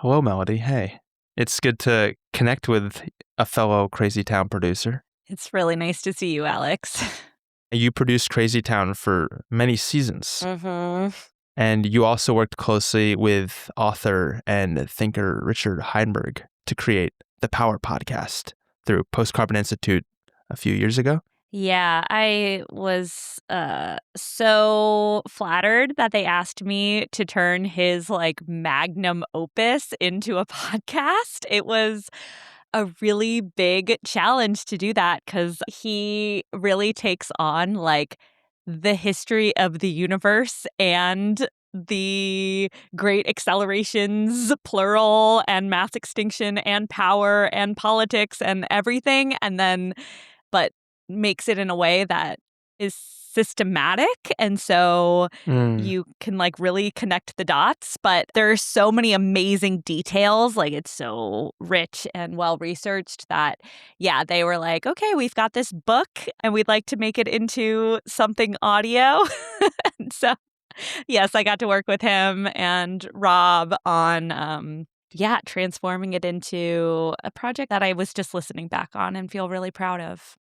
Hello, Melody. Hey. It's good to connect with a fellow Crazy Town producer. It's really nice to see you, Alex. You produced Crazy Town for many seasons. Mm-hmm. And you also worked closely with author and thinker Richard Heinberg to create the Power podcast through Post Carbon Institute a few years ago. Yeah, I was so flattered that they asked me to turn his magnum opus into a podcast. It was a really big challenge to do that because he really takes on the history of the universe and the great accelerations, plural, and mass extinction and power and politics and everything. And then, but makes it in a way that is systematic. And so you can really connect the dots, but there are so many amazing details. It's so rich and well researched that, yeah, they were like, okay, we've got this book and we'd like to make it into something audio. And so, yes, I got to work with him and Rob on, transforming it into a project that I was just listening back on and feel really proud of.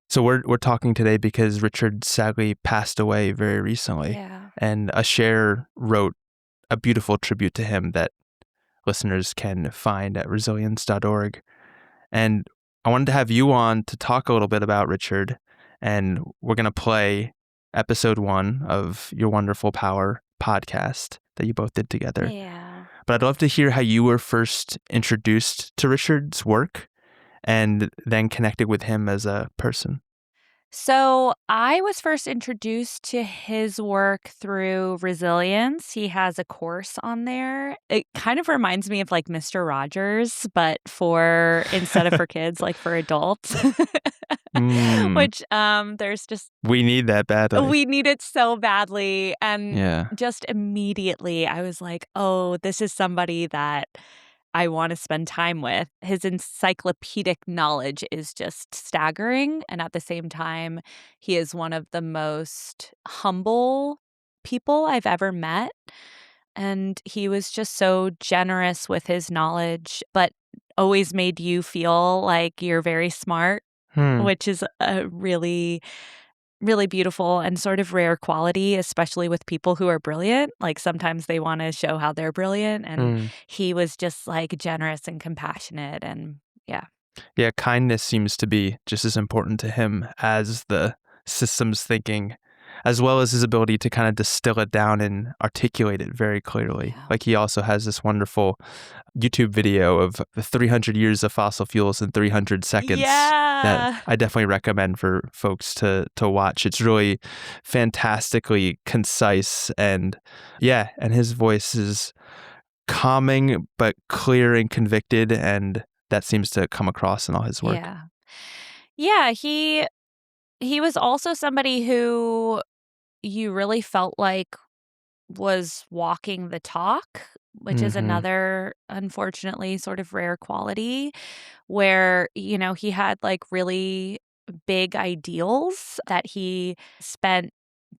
So we're talking today because Richard sadly passed away very recently. Yeah. And a share wrote a beautiful tribute to him that listeners can find at resilience.org. And I wanted to have you on to talk a little bit about Richard. And we're going to play episode 1 of your Wonderful Power podcast that you both did together. Yeah. But I'd love to hear how you were first introduced to Richard's work and then connected with him as a person. So I was first introduced to his work through Resilience. He has a course on there. It kind of reminds me of Mr. Rogers, but instead of for kids, for adults. Which there's just we need that badly. We need it so badly. And just immediately I was like, oh, this is somebody that I want to spend time with. His encyclopedic knowledge is just staggering. And at the same time, he is one of the most humble people I've ever met. And he was just so generous with his knowledge, but always made you feel like you're very smart, which is a really really beautiful and sort of rare quality, especially with people who are brilliant. Sometimes they want to show how they're brilliant. And he was just generous and compassionate. And yeah. Yeah, kindness seems to be just as important to him as the systems thinking, as well as his ability to kind of distill it down and articulate it very clearly. Yeah. He also has this wonderful YouTube video of the 300 years of fossil fuels in 300 seconds that I definitely recommend for folks to watch. It's really fantastically concise and his voice is calming but clear and convicted, and that seems to come across in all his work. Yeah, he was also somebody who you really felt like was walking the talk, which is another, unfortunately, sort of rare quality where, he had really big ideals that he spent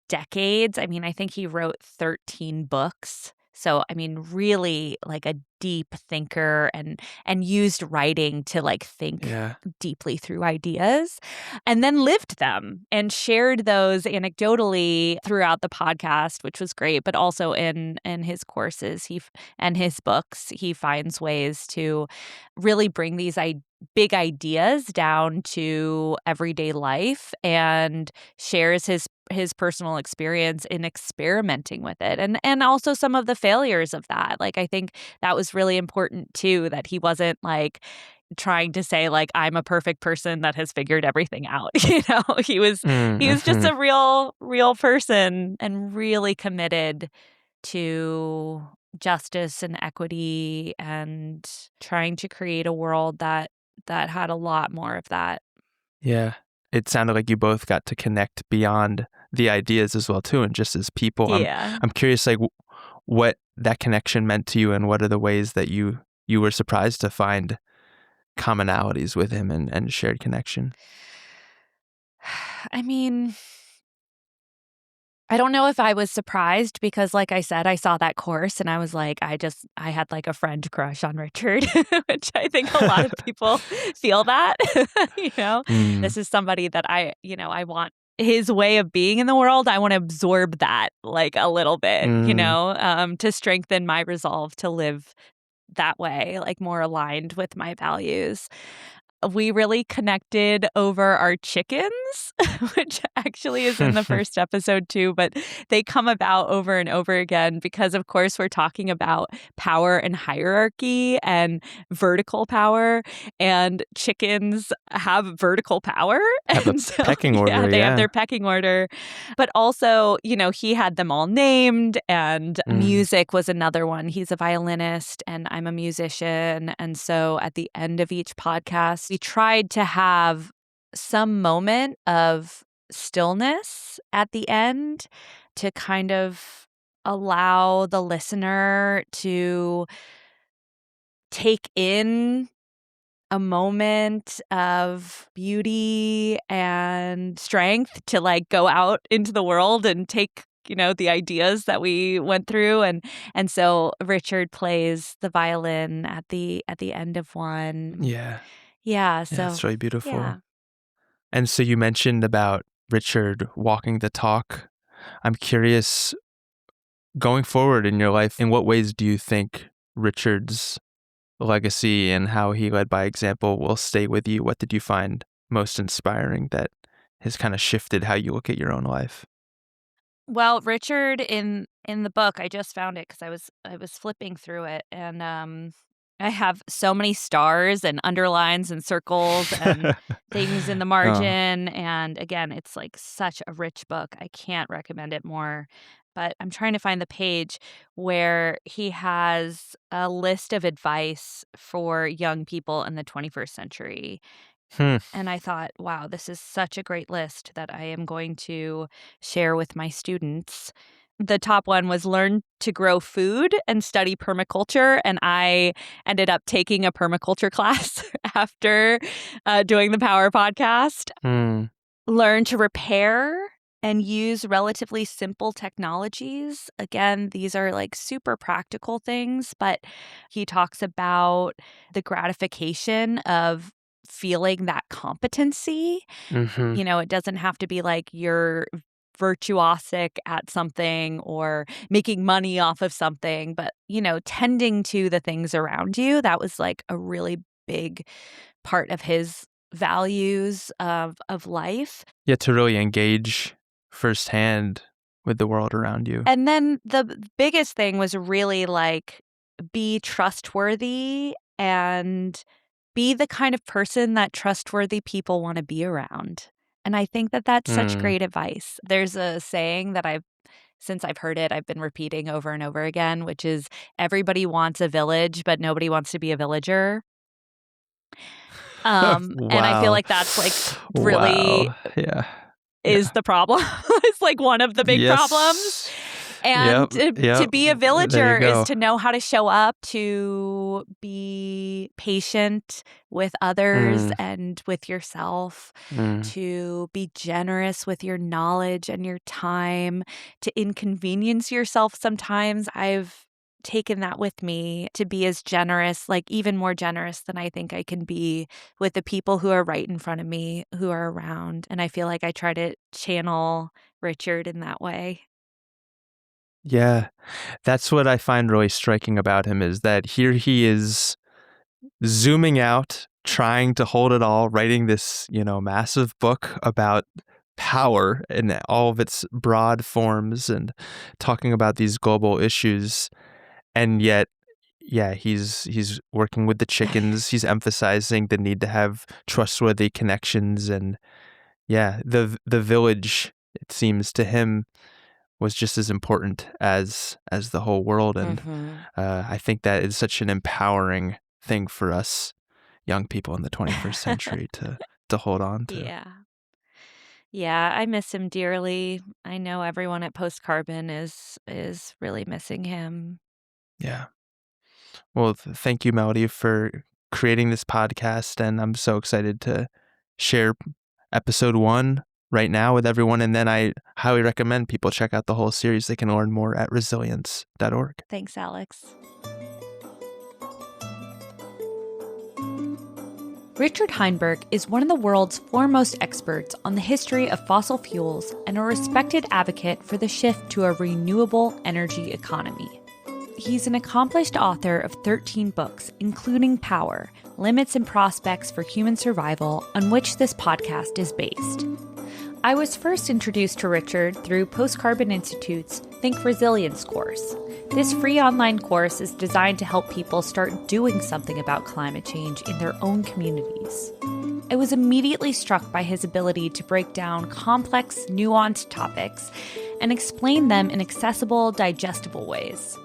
decades. I mean, I think he wrote 13 books. So, I mean, really a deep thinker and used writing to think deeply through ideas and then lived them and shared those anecdotally throughout the podcast, which was great. But also in his courses and his books, he finds ways to really bring these big ideas down to everyday life and shares his personal experience in experimenting with it and also some of the failures of that. I think that was really important too, that he wasn't trying to say I'm a perfect person that has figured everything out. He was just a real person and really committed to justice and equity and trying to create a world that had a lot more of that. Yeah. It sounded like you both got to connect beyond the ideas as well too, and just as people. Yeah. I'm curious what that connection meant to you and what are the ways that you were surprised to find commonalities with him and shared connection. I mean, I don't know if I was surprised because, like I said, I saw that course and I was like, I had like a friend crush on Richard, which I think a lot of people feel that, this is somebody that I want his way of being in the world. I want to absorb that like a little bit, to strengthen my resolve to live that way, like more aligned with my values. We really connected over our chickens, which actually is in the first episode too, but they come about over and over again because, of course, we're talking about power and hierarchy and vertical power, and chickens have vertical power. Have a pecking order, they have their pecking order. But also, he had them all named, and music was another one. He's a violinist and I'm a musician. And so at the end of each podcast, we tried to have some moment of stillness at the end to kind of allow the listener to take in a moment of beauty and strength to like go out into the world and take the ideas that we went through, and so Richard plays the violin at the end of one. So it's really beautiful. Yeah. And so you mentioned about Richard walking the talk. I'm curious, going forward in your life, in what ways do you think Richard's legacy and how he led by example will stay with you? What did you find most inspiring that has kind of shifted how you look at your own life? Well, Richard in the book, I just found it because I was flipping through it, and I have so many stars and underlines and circles and things in the margin. And again, it's like such a rich book. I can't recommend it more. But I'm trying to find the page where he has a list of advice for young people in the 21st century. And I thought, wow, this is such a great list that I am going to share with my students. The top one was learn to grow food and study permaculture. And I ended up taking a permaculture class after doing the Power podcast. Learn to repair and use relatively simple technologies. Again, these are like super practical things, but he talks about the gratification of feeling that competency. It doesn't have to be like you're virtuosic at something or making money off of something, but, tending to the things around you. That was like a really big part of his values of life. Yeah, to really engage firsthand with the world around you. And then the biggest thing was really like be trustworthy and be the kind of person that trustworthy people want to be around. And I think that that's such great advice. There's a saying that since I've heard it, I've been repeating over and over again, which is everybody wants a village, but nobody wants to be a villager. Wow. And I feel like that's like really is the problem. It's like one of the big problems. And to be a villager is to know how to show up, to be patient with others and with yourself, to be generous with your knowledge and your time, to inconvenience yourself sometimes. I've taken that with me to be as generous, like even more generous than I think I can be with the people who are right in front of me, who are around. And I feel like I try to channel Richard in that way. Yeah, that's what I find really striking about him is that here he is zooming out, trying to hold it all, writing this, massive book about power in all of its broad forms and talking about these global issues. And yet, he's working with the chickens. He's emphasizing the need to have trustworthy connections. And the village, it seems to him, was just as important as the whole world. And I think that is such an empowering thing for us young people in the 21st century to hold on to. Yeah, I miss him dearly. I know everyone at Post Carbon is really missing him. Yeah. Well, thank you, Melody, for creating this podcast. And I'm so excited to share episode 1 right now with everyone. And then I highly recommend people check out the whole series. They can learn more at resilience.org. Thanks, Alex. Richard Heinberg is one of the world's foremost experts on the history of fossil fuels and a respected advocate for the shift to a renewable energy economy. He's an accomplished author of 13 books, including Power, Limits and Prospects for Human Survival, on which this podcast is based. I was first introduced to Richard through Post Carbon Institute's Think Resilience course. This free online course is designed to help people start doing something about climate change in their own communities. I was immediately struck by his ability to break down complex, nuanced topics and explain them in accessible, digestible ways.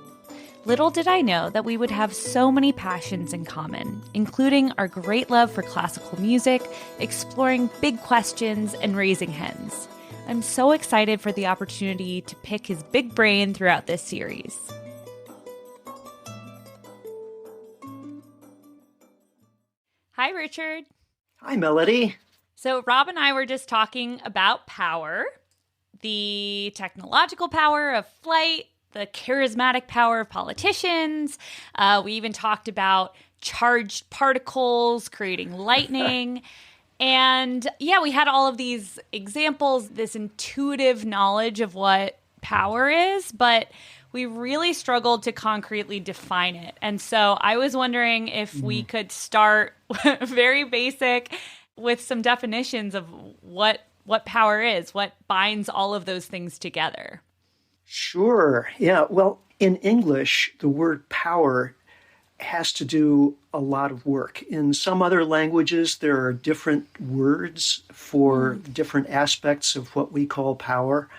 Little did I know that we would have so many passions in common, including our great love for classical music, exploring big questions, and raising hens. I'm so excited for the opportunity to pick his big brain throughout this series. Hi, Richard. Hi, Melody. So Rob and I were just talking about power, the technological power of flight, the charismatic power of politicians. We even talked about charged particles creating lightning. And yeah, we had all of these examples, this intuitive knowledge of what power is, but we really struggled to concretely define it. And so I was wondering if we could start very basic with some definitions of what power is, what binds all of those things together. Sure. Yeah. Well, in English, the word power has to do a lot of work. In some other languages, there are different words for different aspects of what we call power.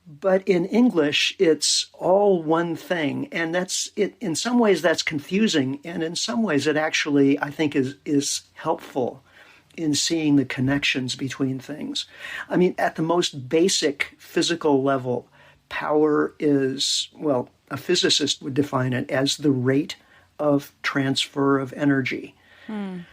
But in English, it's all one thing. And that's it. In some ways, that's confusing. And in some ways, it actually, I think, is helpful in seeing the connections between things. I mean, at the most basic physical level, power is, well, a physicist would define it as the rate of transfer of energy. And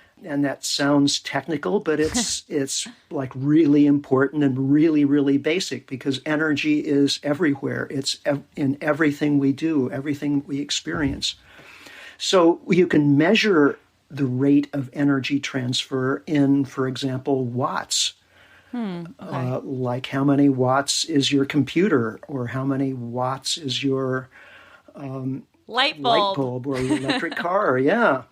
that sounds technical, but it's like really important and really, really basic, because energy is everywhere. It's in everything we do, everything we experience. So you can measure the rate of energy transfer in, for example, watts. Okay. Like how many watts is your computer, or how many watts is your Light bulb or electric car, yeah.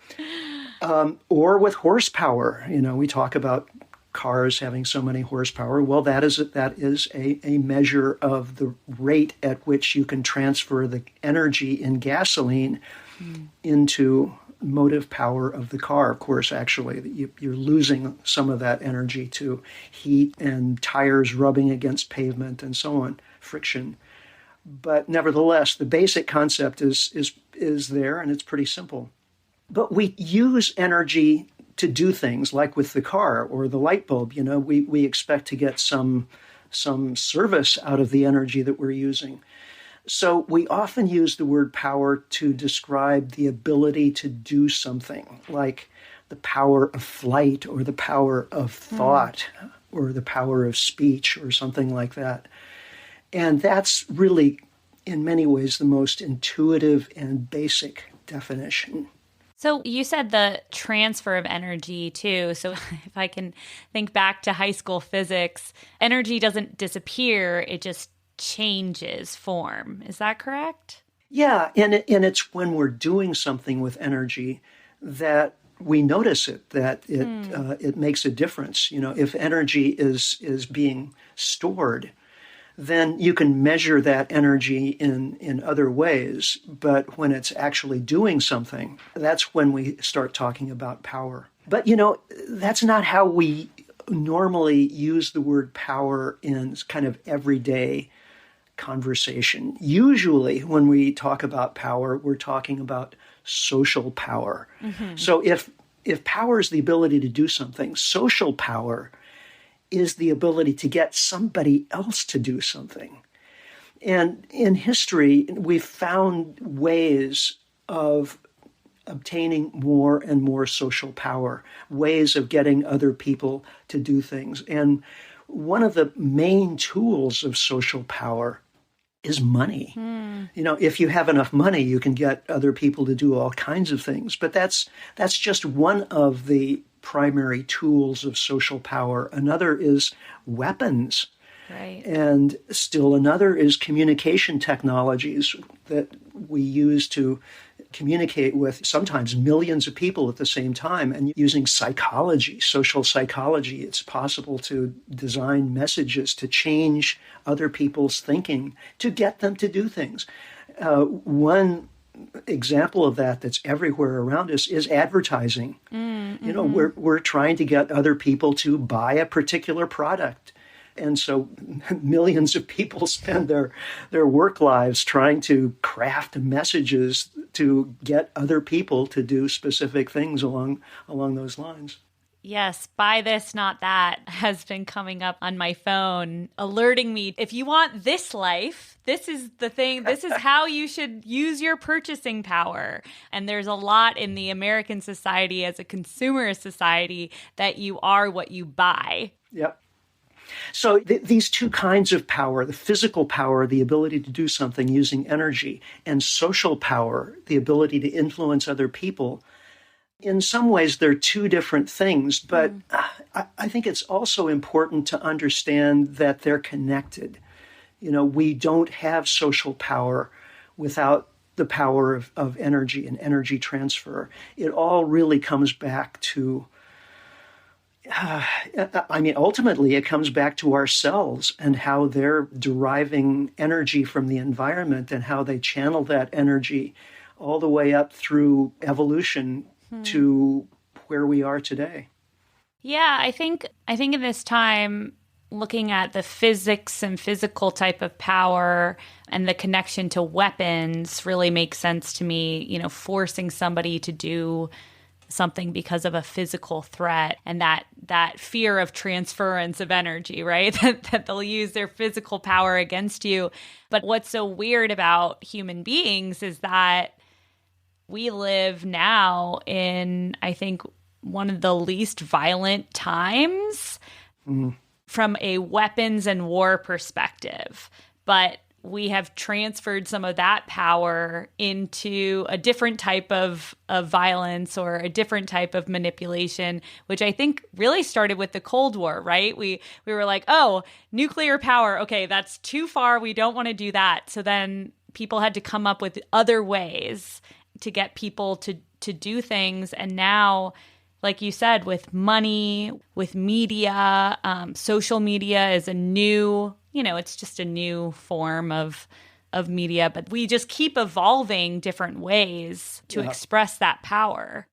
Or with horsepower. You know, we talk about cars having so many horsepower. Well, that is a measure of the rate at which you can transfer the energy in gasoline into motive power of the car. Of course, actually, you're losing some of that energy to heat and tires rubbing against pavement and so on, friction. But nevertheless, the basic concept is there, and it's pretty simple. But we use energy to do things, like with the car or the light bulb. You know, we expect to get some service out of the energy that we're using. So we often use the word power to describe the ability to do something, like the power of flight or the power of thought or the power of speech or something like that. And that's really, in many ways, the most intuitive and basic definition. So you said the transfer of energy too. So if I can think back to high school physics, energy doesn't disappear, it just changes form. Is that correct? Yeah, and it's when we're doing something with energy that we notice it, that it makes a difference. You know, if energy is being stored, then you can measure that energy in other ways. But when it's actually doing something, that's when we start talking about power. But, you know, that's not how we normally use the word power in kind of everyday conversation. Usually when we talk about power, we're talking about social power. So if power is the ability to do something, social power is the ability to get somebody else to do something. And in history, we've found ways of obtaining more and more social power, ways of getting other people to do things. And one of the main tools of social power is money. If you have enough money, you can get other people to do all kinds of things. But that's just one of the primary tools of social power. Another is weapons. Right. And still another is communication technologies that we use to communicate with sometimes millions of people at the same time. And using psychology, social psychology, it's possible to design messages to change other people's thinking, to get them to do things. One example of that that's everywhere around us is advertising. We're trying to get other people to buy a particular product. And so millions of people spend their work lives trying to craft messages to get other people to do specific things along those lines. Yes, buy this, not that has been coming up on my phone, alerting me. If you want this life, this is the thing. This is how you should use your purchasing power. And there's a lot in the American society as a consumer society that you are what you buy. Yep. So these two kinds of power, the physical power, the ability to do something using energy, and social power, the ability to influence other people, in some ways they're two different things, but I think it's also important to understand that they're connected. We don't have social power without the power of energy and energy transfer. It all really comes back to ultimately, it comes back to ourselves and how they're deriving energy from the environment and how they channel that energy all the way up through evolution to where we are today. Yeah, I think in this time, looking at the physics and physical type of power and the connection to weapons really makes sense to me, forcing somebody to do something because of a physical threat and that fear of transference of energy, right? that they'll use their physical power against you. But what's so weird about human beings is that we live now in, I think, one of the least violent times from a weapons and war perspective. But we have transferred some of that power into a different type of violence or a different type of manipulation, which I think really started with the Cold War, right? We were like, oh, nuclear power. Okay, that's too far. We don't want to do that. So then people had to come up with other ways to get people to do things. And now, like you said, with money, with media, social media is a new, it's just a new form of media, but we just keep evolving different ways to express that power.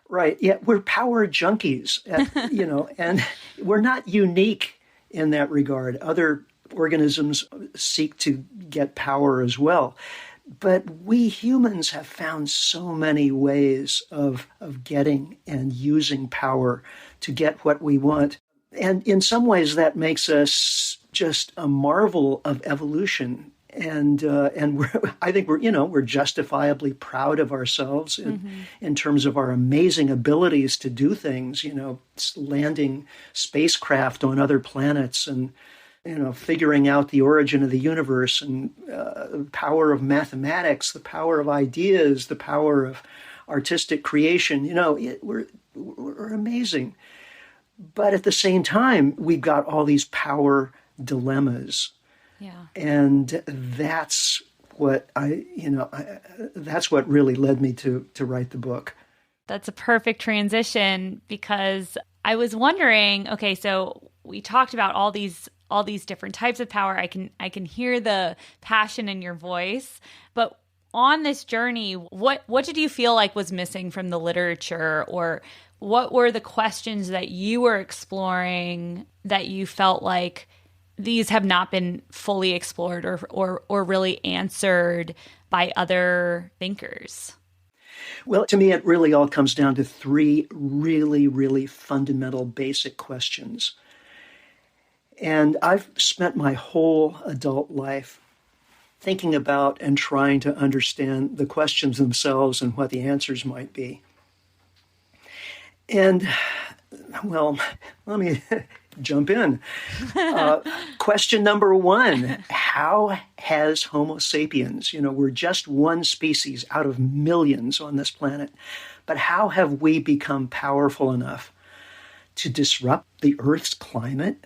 Right. Yeah, we're power junkies, and we're not unique in that regard. Other organisms seek to get power as well. But we humans have found so many ways of getting and using power to get what we want. And in some ways that makes us just a marvel of evolution. And I think we're justifiably proud of ourselves in terms of our amazing abilities to do things, landing spacecraft on other planets and figuring out the origin of the universe and the power of mathematics, the power of ideas, the power of artistic creation. We're amazing. But at the same time, we've got all these power dilemmas. Yeah. And that's what that's what really led me to write the book. That's a perfect transition because I was wondering, okay, so we talked about all these different types of power. I can hear the passion in your voice, but on this journey, what did you feel like was missing from the literature, or what were the questions that you were exploring that you felt like these have not been fully explored or really answered by other thinkers? Well, to me, it really all comes down to three really, really fundamental basic questions. And I've spent my whole adult life thinking about and trying to understand the questions themselves and what the answers might be. And Well, let me jump in. Question number one, how has Homo sapiens, we're just one species out of millions on this planet, but how have we become powerful enough to disrupt the Earth's climate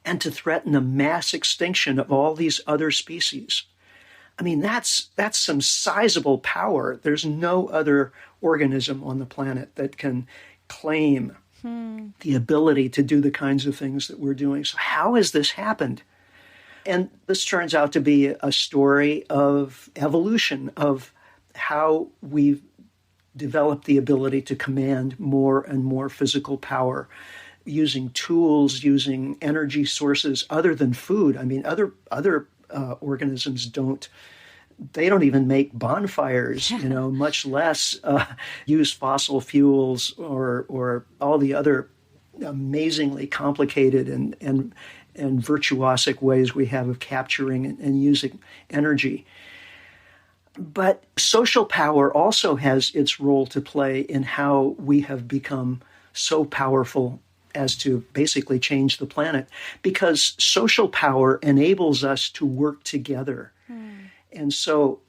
and to threaten a mass extinction of all these other species? I mean, that's some sizable power. There's no other organism on the planet that can claim the ability to do the kinds of things that we're doing. So how has this happened? And this turns out to be a story of evolution, of how we've developed the ability to command more and more physical power, using tools, using energy sources other than food. I mean, other organisms don't even make bonfires, much less use fossil fuels or all the other amazingly complicated and virtuosic ways we have of capturing and using energy. But social power also has its role to play in how we have become so powerful as to basically change the planet, because social power enables us to work together. And so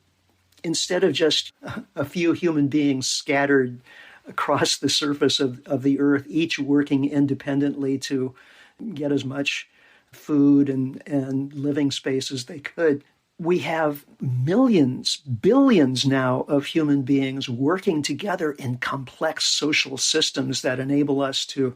instead of just a few human beings scattered across the surface of the earth, each working independently to get as much food and living space as they could, we have millions, billions now of human beings working together in complex social systems that enable us to,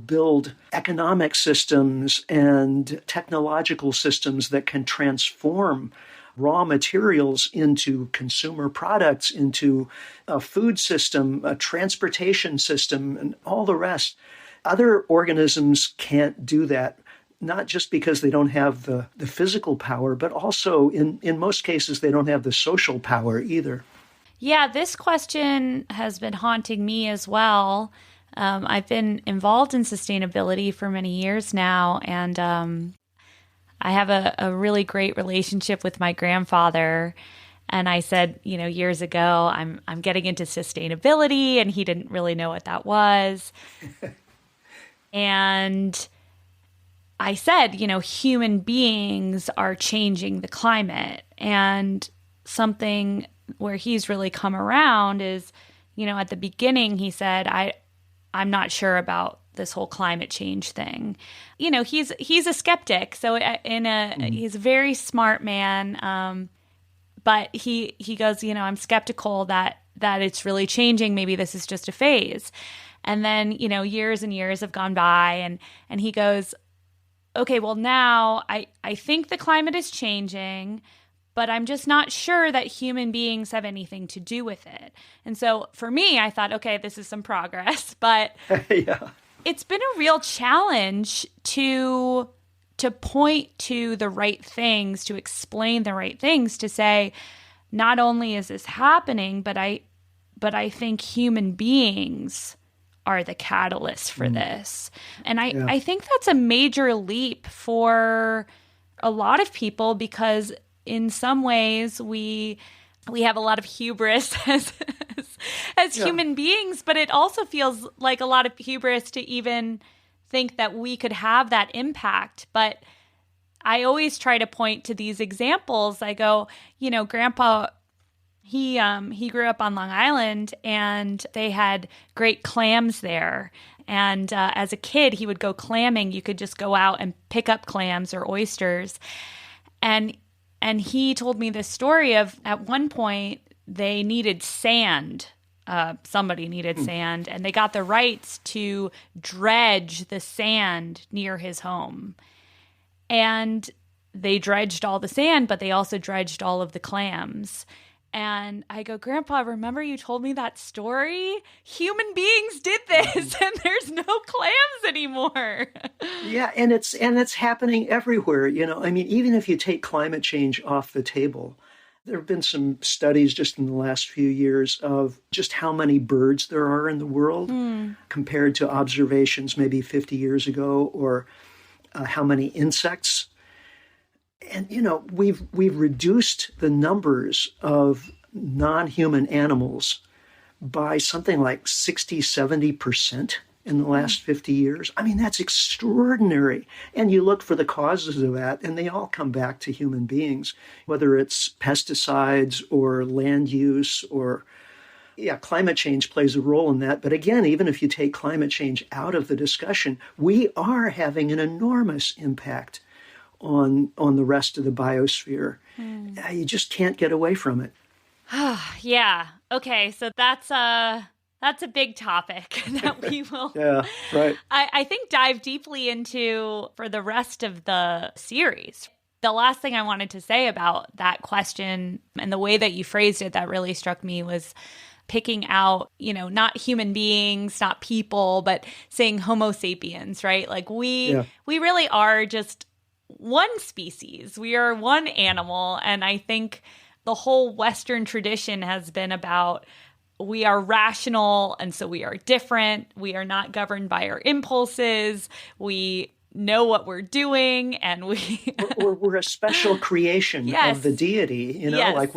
build economic systems and technological systems that can transform raw materials into consumer products, into a food system, a transportation system, and all the rest. Other organisms can't do that, not just because they don't have the physical power, but also in most cases, they don't have the social power either. Yeah, this question has been haunting me as well. I've been involved in sustainability for many years now, and I have a really great relationship with my grandfather. And I said, years ago, I'm getting into sustainability, and he didn't really know what that was. And I said, human beings are changing the climate. And something where he's really come around is, at the beginning, he said, I'm not sure about this whole climate change thing. He's a skeptic. So he's a very smart man. But he goes, I'm skeptical that it's really changing. Maybe this is just a phase. And then, years and years have gone by, and he goes, okay, well now I think the climate is changing, but I'm just not sure that human beings have anything to do with it. And so for me, I thought, okay, this is some progress, but yeah. It's been a real challenge to point to the right things, to explain the right things, to say, not only is this happening, but I think human beings are the catalyst for this. And I think that's a major leap for a lot of people, because in some ways we have a lot of hubris as human beings, but it also feels like a lot of hubris to even think that we could have that impact. But I always try to point to these examples. I go, Grandpa, he grew up on Long Island, and they had great clams there. And as a kid, he would go clamming. You could just go out and pick up clams or oysters. And he told me this story of, at one point, they needed sand. Somebody needed sand, and they got the rights to dredge the sand near his home. And they dredged all the sand, but they also dredged all of the clams. And I go, Grandpa, remember you told me that story? Human beings did this, and there's no clams anymore. Yeah, and it's happening everywhere. I mean, even if you take climate change off the table, there have been some studies just in the last few years of just how many birds there are in the world compared to observations maybe 50 years ago, or how many insects. And, we've reduced the numbers of non-human animals by something like 60, 70%. in the last 50 years. I mean, that's extraordinary. And you look for the causes of that, and they all come back to human beings, whether it's pesticides or land use or, yeah, climate change plays a role in that. But again, even if you take climate change out of the discussion, we are having an enormous impact on the rest of the biosphere. You just can't get away from it. Yeah. Okay. So that's a big topic that we will, yeah, right. I think, dive deeply into for the rest of the series. The last thing I wanted to say about that question and the way that you phrased it that really struck me was picking out, not human beings, not people, but saying Homo sapiens, right? Like we really are just one species. We are one animal. And I think the whole Western tradition has been about we are rational, and so we are different. We are not governed by our impulses. We know what we're doing, and we're a special creation yes. of the deity. Yes. Like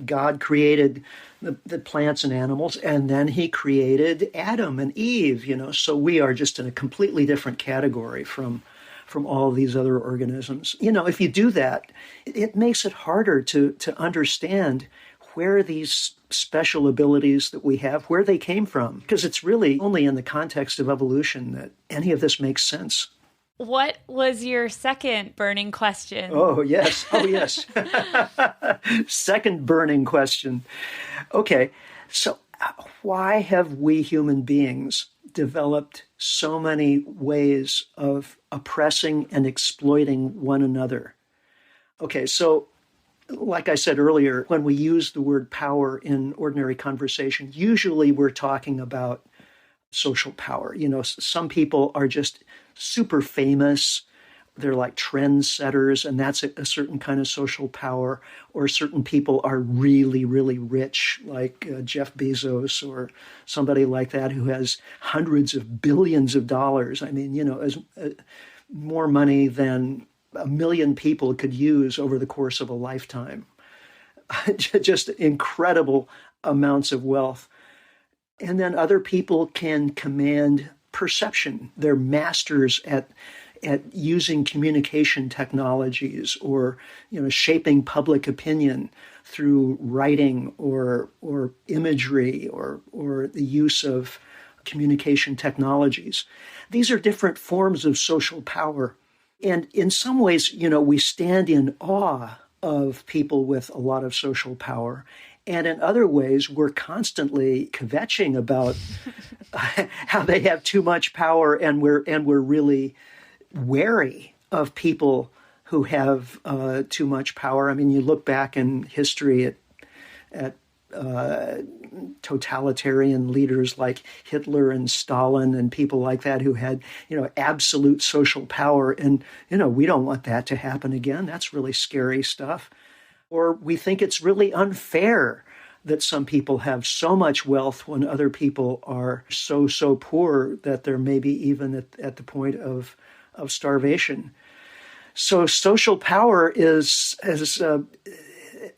God created the plants and animals, and then he created Adam and Eve. So we are just in a completely different category from all these other organisms. If you do that, it makes it harder to understand where these special abilities that we have, where they came from, because it's really only in the context of evolution that any of this makes sense. What was your second burning question? Oh, yes. Second burning question. Okay, so why have we human beings developed so many ways of oppressing and exploiting one another? Okay, so like I said earlier, when we use the word power in ordinary conversation, usually we're talking about social power. Some people are just super famous. They're like trendsetters, and that's a certain kind of social power. Or certain people are really, really rich, like Jeff Bezos or somebody like that who has hundreds of billions of dollars. I mean, more money than 1 million people could use over the course of a lifetime. Just incredible amounts of wealth. And then other people can command perception. They're masters at using communication technologies or shaping public opinion through writing or imagery or the use of communication technologies. These are different forms of social power. And in some ways, we stand in awe of people with a lot of social power. And in other ways, we're constantly kvetching about how they have too much power, and we're really wary of people who have too much power. I mean, you look back in history at totalitarian leaders like Hitler and Stalin and people like that who had, absolute social power. And, we don't want that to happen again. That's really scary stuff. Or we think it's really unfair that some people have so much wealth when other people are so poor that they're maybe even at the point of starvation. So social power is a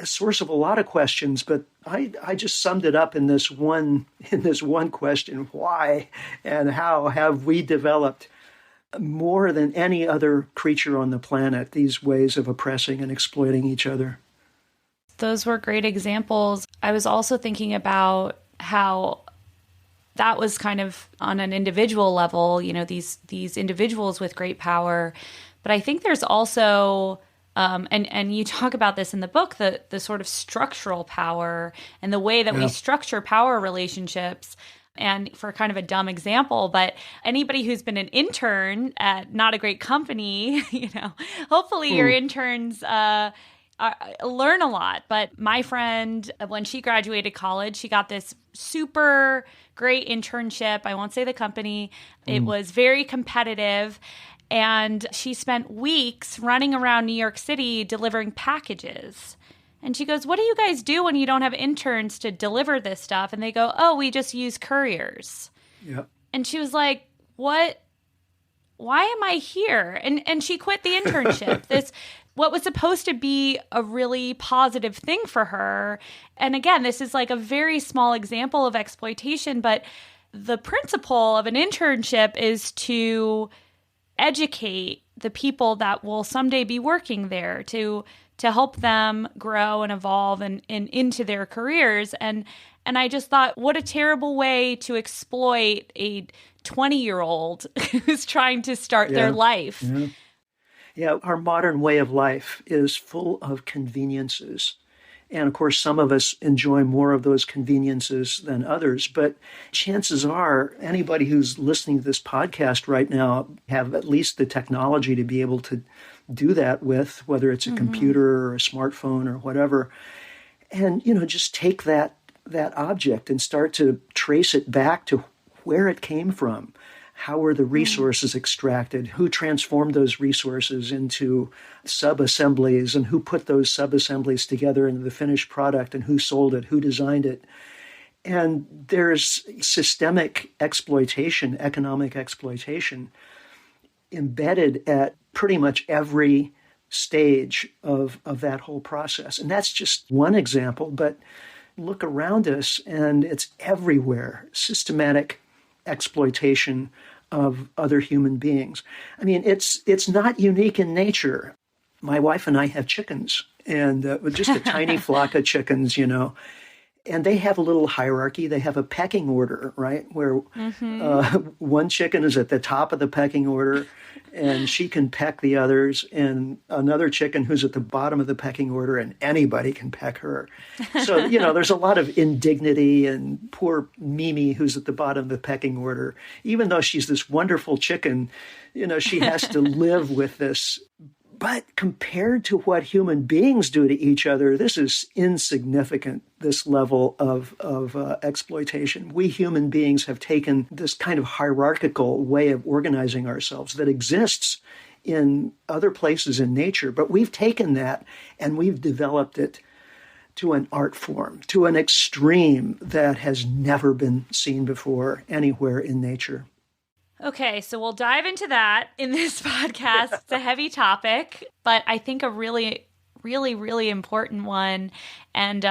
source of a lot of questions, but I just summed it up in this one question: why and how have we developed more than any other creature on the planet these ways of oppressing and exploiting each other? Those were great examples. I was also thinking about how that was kind of on an individual level, these individuals with great power. But I think there's also, and you talk about this in the book, the sort of structural power and the way that we structure power relationships. And for kind of a dumb example, but anybody who's been an intern at not a great company, hopefully your interns learn a lot. But my friend, when she graduated college, she got this super great internship. I won't say the company. It was very competitive. And she spent weeks running around New York City delivering packages. And she goes, "What do you guys do when you don't have interns to deliver this stuff?" And they go, "Oh, we just use couriers." Yeah. And she was like, "What? Why am I here?" And she quit the internship. What was supposed to be a really positive thing for her. And again, this is like a very small example of exploitation, but the principle of an internship is to educate the people that will someday be working there, to help them grow and evolve and into their careers. And I just thought, what a terrible way to exploit a 20-year-old who's trying to start their life. Yeah, our modern way of life is full of conveniences. And of course, some of us enjoy more of those conveniences than others. But chances are anybody who's listening to this podcast right now have at least the technology to be able to do that with, whether it's a computer or a smartphone or whatever. And, just take that object and start to trace it back to where it came from. How were the resources extracted? Who transformed those resources into sub-assemblies, and who put those sub-assemblies together into the finished product, and who sold it, who designed it? And there's systemic exploitation, economic exploitation, embedded at pretty much every stage of that whole process. And that's just one example, but look around us and it's everywhere. Systematic exploitation of other human beings. I mean, it's not unique in nature. My wife and I have chickens, and just a tiny flock of chickens, and they have a little hierarchy. They have a pecking order, right? Where one chicken is at the top of the pecking order, and she can peck the others, and another chicken who's at the bottom of the pecking order, and anybody can peck her. So, there's a lot of indignity, and poor Mimi, who's at the bottom of the pecking order, even though she's this wonderful chicken, she has to live with this. But compared to what human beings do to each other, this is insignificant, this level of exploitation. We human beings have taken this kind of hierarchical way of organizing ourselves that exists in other places in nature, but we've taken that and we've developed it to an art form, to an extreme that has never been seen before anywhere in nature. Okay, so we'll dive into that in this podcast. It's a heavy topic, but I think a really, really, really important one. And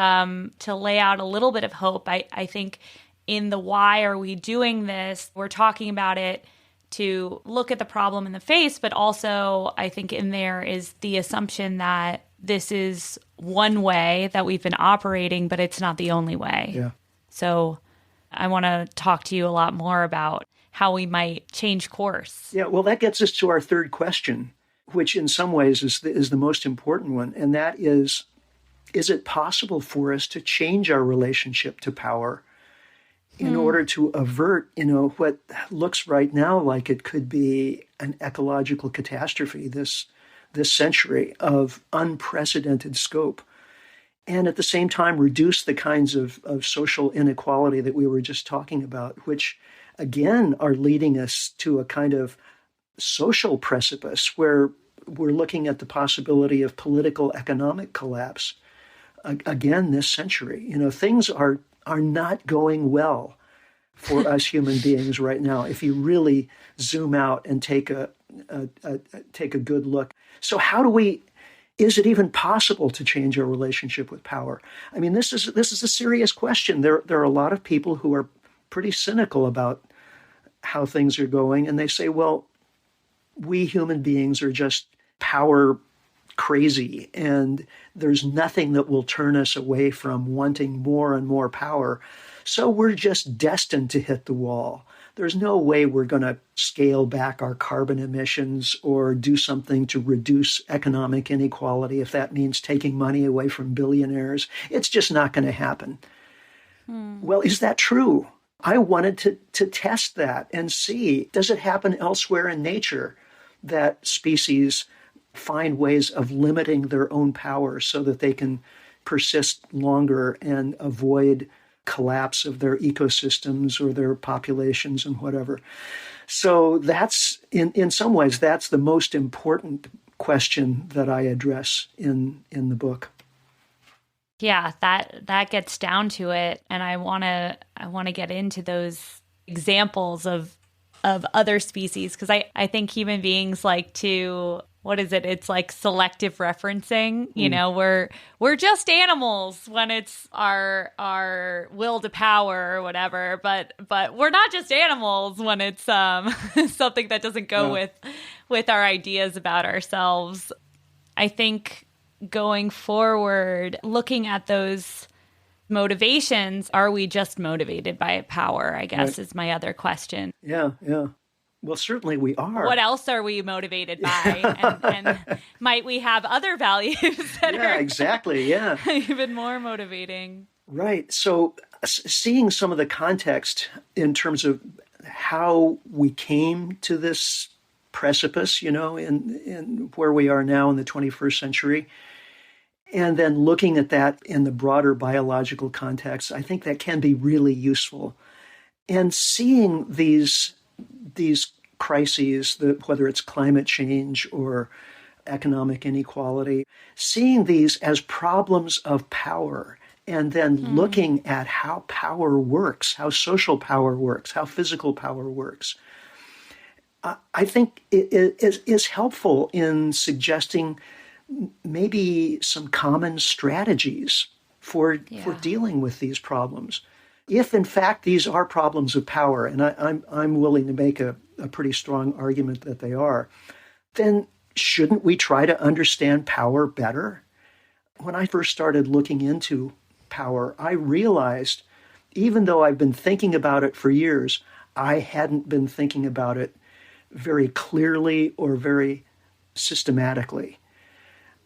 to lay out a little bit of hope, I think in the why are we doing this, we're talking about it to look at the problem in the face, but also I think in there is the assumption that this is one way that we've been operating, but it's not the only way. Yeah. So I want to talk to you a lot more about how we might change course. Yeah, well, that gets us to our third question, which in some ways is the most important one. And that is it possible for us to change our relationship to power in order to avert, what looks right now like it could be an ecological catastrophe this century of unprecedented scope, and at the same time reduce the kinds of social inequality that we were just talking about, which again are leading us to a kind of social precipice where we're looking at the possibility of political economic collapse again this century. Things are not going well for us human beings right now if you really zoom out and take a good look. So is it even possible to change our relationship with power? I mean, this is a serious question. There are a lot of people who are pretty cynical about how things are going, and they say, well, we human beings are just power crazy, and there's nothing that will turn us away from wanting more and more power. So we're just destined to hit the wall. There's no way we're going to scale back our carbon emissions or do something to reduce economic inequality if that means taking money away from billionaires. It's just not going to happen. Well, is that true? I wanted to test that and see, does it happen elsewhere in nature that species find ways of limiting their own power so that they can persist longer and avoid collapse of their ecosystems or their populations and whatever. So that's, in some ways, that's the most important question that I address in the book. Yeah, that gets down to it, and I want to get into those examples of other species, because I think human beings like to what is it? It's like selective referencing. You know, we're just animals when it's our will to power or whatever, but we're not just animals when it's something that doesn't go with our ideas about ourselves. I think going forward, looking at those motivations, are we just motivated by power, I guess, is my other question. Yeah. Well, certainly we are. What else are we motivated by? and might we have other values that are exactly. Yeah. even more motivating? Right. So seeing some of the context in terms of how we came to this precipice, in where we are now in the 21st century, and then looking at that in the broader biological context, I think that can be really useful. And seeing these crises, whether it's climate change or economic inequality, seeing these as problems of power, and then looking at how power works, how social power works, how physical power works, I think it is helpful in suggesting maybe some common strategies for dealing with these problems. If in fact these are problems of power, and I'm willing to make a pretty strong argument that they are, then shouldn't we try to understand power better? When I first started looking into power, I realized, even though I've been thinking about it for years, I hadn't been thinking about it very clearly or very systematically.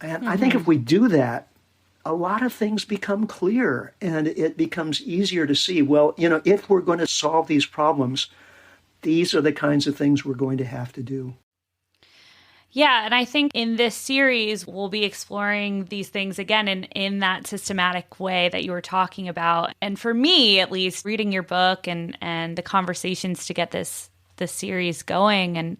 And I think if we do that, a lot of things become clear, and it becomes easier to see, well, if we're going to solve these problems, these are the kinds of things we're going to have to do. Yeah, and I think in this series, we'll be exploring these things again in that systematic way that you were talking about. And for me, at least, reading your book and the conversations to get this series going, and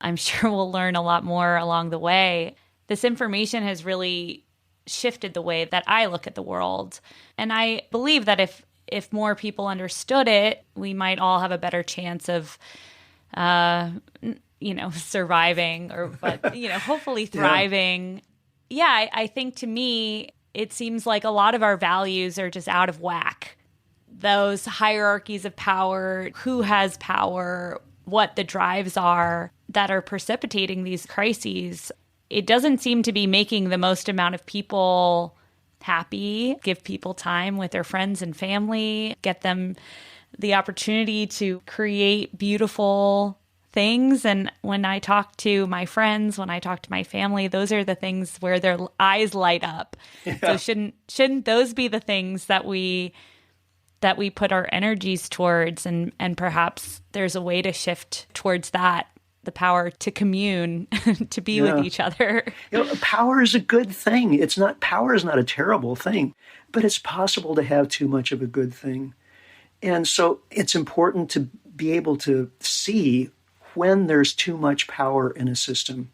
I'm sure we'll learn a lot more along the way, this information has really shifted the way that I look at the world. And I believe that if more people understood it, we might all have a better chance of surviving but hopefully thriving. Yeah, I think to me, it seems like a lot of our values are just out of whack. Those hierarchies of power, who has power, what the drives are that are precipitating these crises, it doesn't seem to be making the most amount of people happy, give people time with their friends and family, get them the opportunity to create beautiful things. And when I talk to my friends, when I talk to my family, those are the things where their eyes light up. Yeah. So shouldn't those be the things that we put our energies towards? And perhaps there's a way to shift towards that, the power to commune, to be with each other. Power is a good thing. Power is not a terrible thing, but it's possible to have too much of a good thing. And so it's important to be able to see when there's too much power in a system,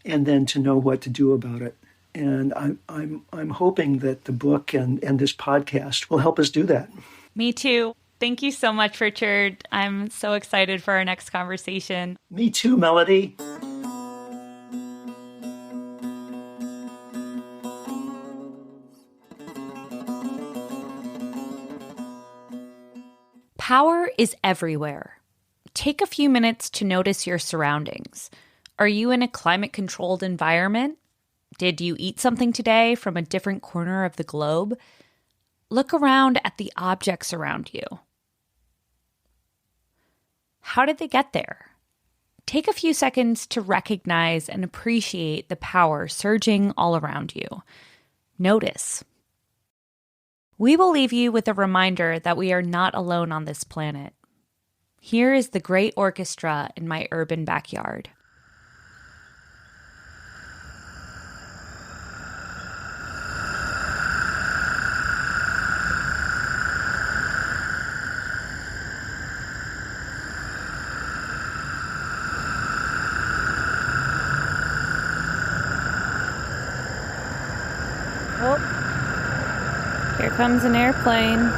and then to know what to do about it. And I'm hoping that the book and this podcast will help us do that. Me too. Thank you so much, Richard. I'm so excited for our next conversation. Me too, Melody. Power is everywhere. Take a few minutes to notice your surroundings. Are you in a climate-controlled environment? Did you eat something today from a different corner of the globe? Look around at the objects around you. How did they get there? Take a few seconds to recognize and appreciate the power surging all around you. Notice. We will leave you with a reminder that we are not alone on this planet. Here is the great orchestra in my urban backyard. Oh, here comes an airplane.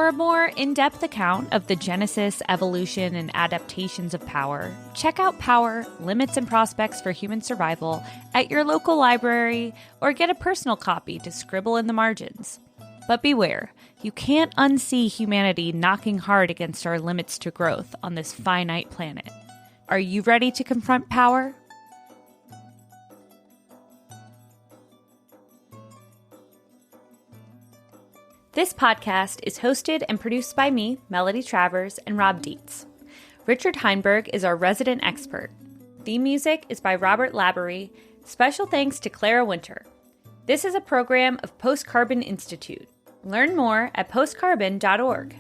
For a more in-depth account of the genesis, evolution, and adaptations of power, check out Power, Limits and Prospects for Human Survival at your local library or get a personal copy to scribble in the margins. But beware, you can't unsee humanity knocking hard against our limits to growth on this finite planet. Are you ready to confront power? This podcast is hosted and produced by me, Melody Travers, and Rob Dietz. Richard Heinberg is our resident expert. Theme music is by Robert Laborie. Special thanks to Clara Winter. This is a program of Post Carbon Institute. Learn more at postcarbon.org.